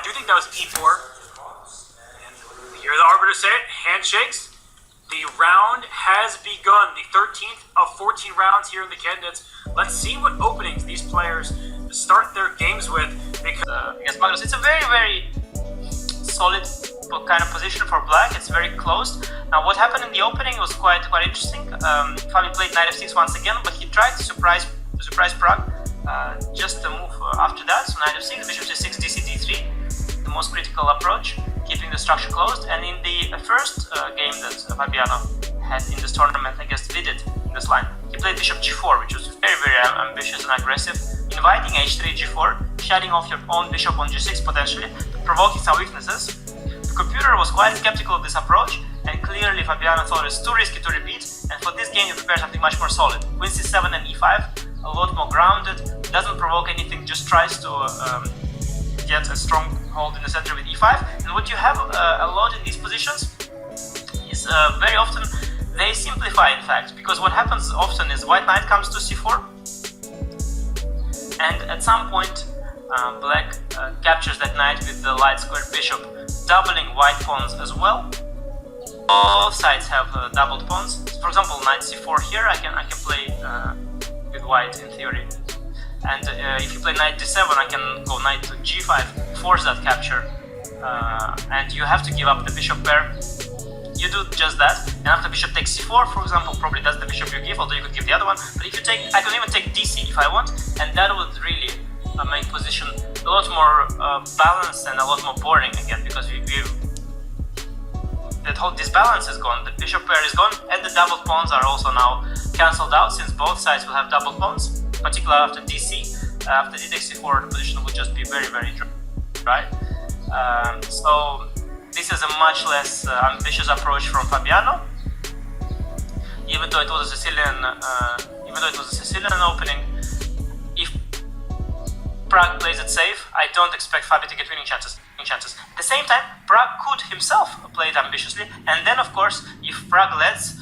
do think that was e4. And you hear the arbiter say it, handshakes. The round has begun, the 13th of 14 rounds here in the candidates. Let's see what openings these players start their games with. Because against Magnus, it's a very, very solid kind of position for black. It's very closed. Now, what happened in the opening was quite interesting. Fabi played knight f6 once again, but he tried to surprise Pragg. Just to move after that. So knight f6, bishop c6, dc d3, the most critical approach, keeping the structure closed. And in the first game that Fabiano had in this tournament against FIDE in this line, he played bishop g4, which was very, very ambitious and aggressive, inviting h3, g4, shedding off your own bishop on g6 potentially, provoking some weaknesses. The computer was quite skeptical of this approach, and clearly Fabiano thought it's too risky to repeat, and for this game he prepared something much more solid. Queen c7 and e5, a lot more grounded, doesn't provoke anything, just tries to get a strong hold in the center with e5. And what you have a lot in these positions is very often they simplify, in fact, because what happens often is white knight comes to c4, and at some point black captures that knight with the light squared bishop, doubling white pawns as well. Both sides have doubled pawns. So for example, knight c4 here, I can play with white in theory. And if you play knight d7, I can go knight to g5, force that capture, and you have to give up the bishop pair. You do just that, and after bishop takes c4, for example, probably that's the bishop you give, although you could give the other one. But if you take, I can even take dc if I want, and that would really make position a lot more balanced and a lot more boring again, because that whole disbalance is gone, the bishop pair is gone, and the doubled pawns are also now cancelled out, since both sides will have doubled pawns, particularly after dc. After d takes c4, the position would just be very, very dry. So this is a much less ambitious approach from Fabiano, even though it was a Sicilian opening. If Pragg plays it safe, I don't expect Fabi to get winning chances. At the same time, Pragg could himself play it ambitiously, and then of course, if Pragg lets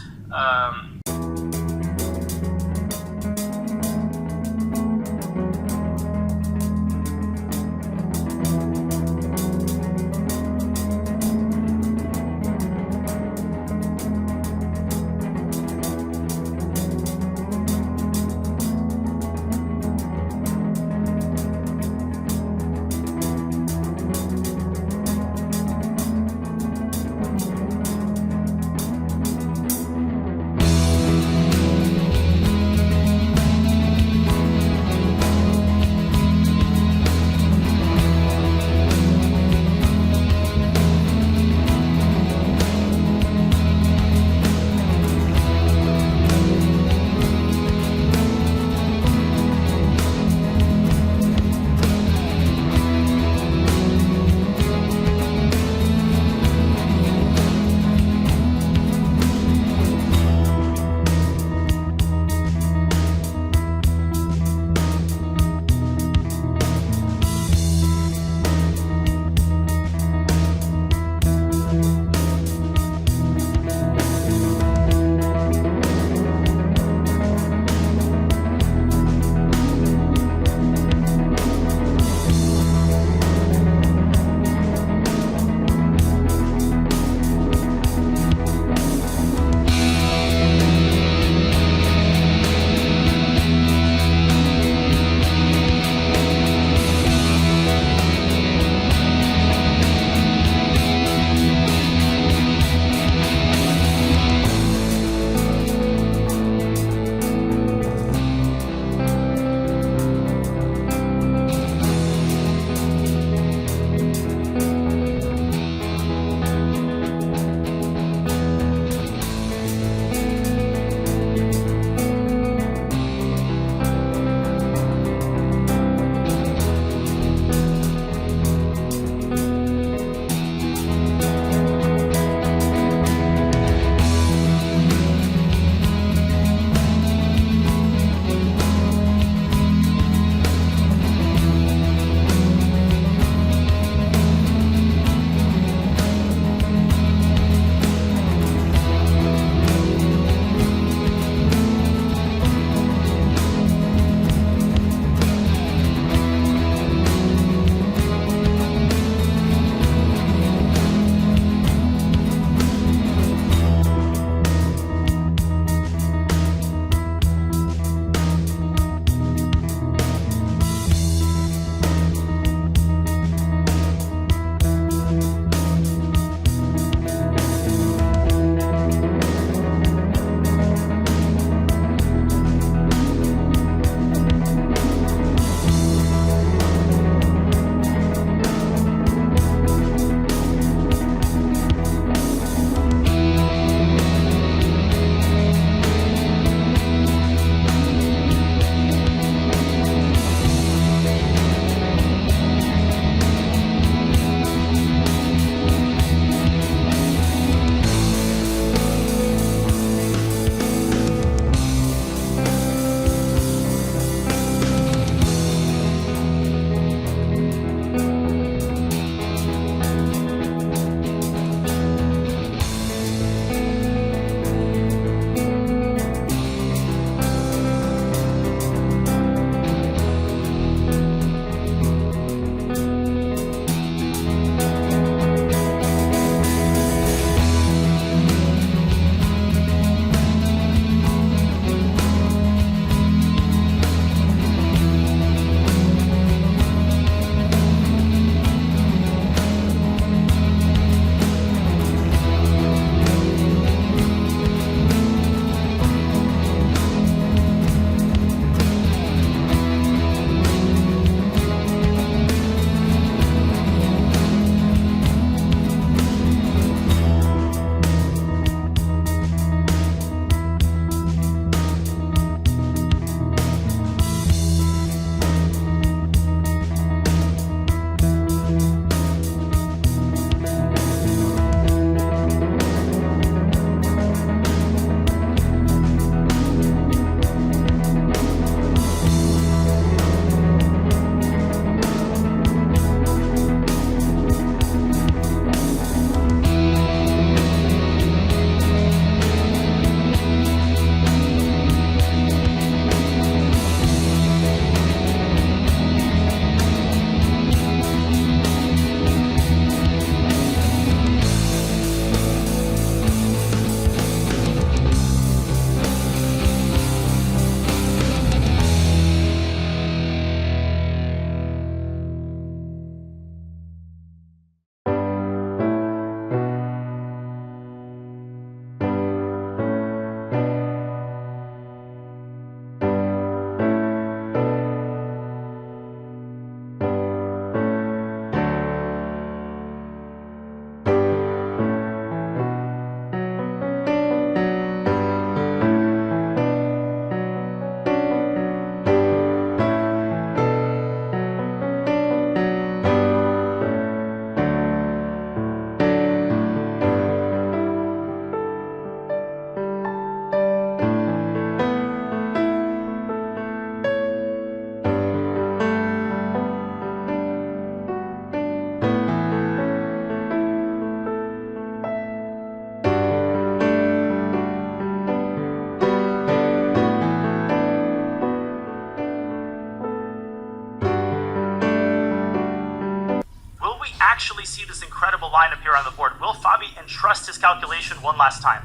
we actually see this incredible lineup here on the board? Will Fabi entrust his calculation one last time?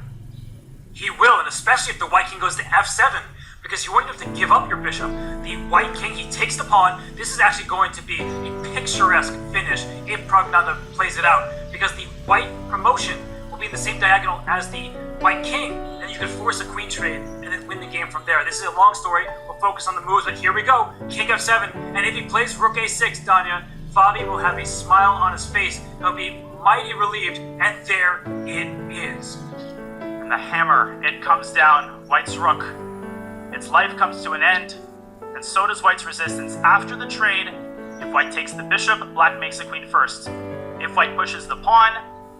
He will, and especially if the White King goes to f7, because you wouldn't have to give up your bishop. The White King, he takes the pawn. This is actually going to be a picturesque finish if Praggnanandhaa plays it out, because the White promotion will be in the same diagonal as the White King, and you can force a queen trade and then win the game from there. This is a long story. We'll focus on the moves, but here we go. King f7, and if he plays rook a6, Danya, Fabi will have a smile on his face. He'll be mighty relieved, and there it is. And the hammer, it comes down. White's rook. Its life comes to an end, and so does White's resistance. After the trade, if White takes the bishop, Black makes the queen first. If White pushes the pawn,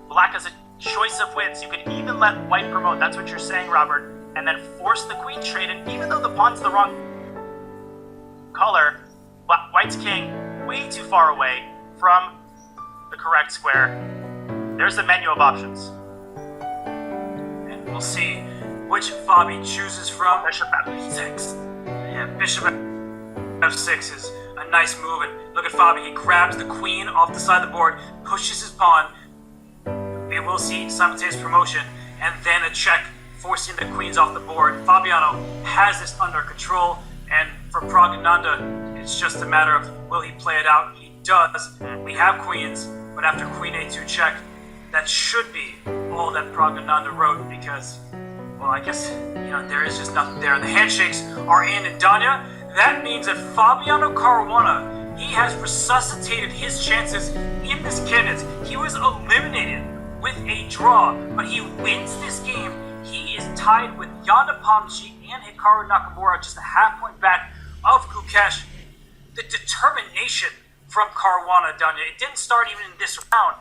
Black has a choice of wins. You can even let White promote, that's what you're saying, Robert, and then force the queen trade, and even though the pawn's the wrong color, White's king way too far away from the correct square. There's the menu of options. And we'll see which Fabi chooses from. Bishop f6. Yeah, bishop f6 is a nice move, and look at Fabi. He grabs the queen off the side of the board, pushes his pawn. We will see simultaneous promotion, and then a check, forcing the queens off the board. Fabiano has this under control, and for Praggnanandhaa, it's just a matter of will he play it out. He does. We have queens, but after queen a2 check, that should be all that Praggnanandhaa wrote, because, well, I guess, there is just nothing there. The handshakes are in, and Danya, that means that Fabiano Caruana, he has resuscitated his chances in this candidates. He was eliminated with a draw, but he wins this game. He is tied with Yanda Pomchi and Hikaru Nakamura, just a half point back of Gukesh. The determination from Caruana, Danya, it didn't start even in this round.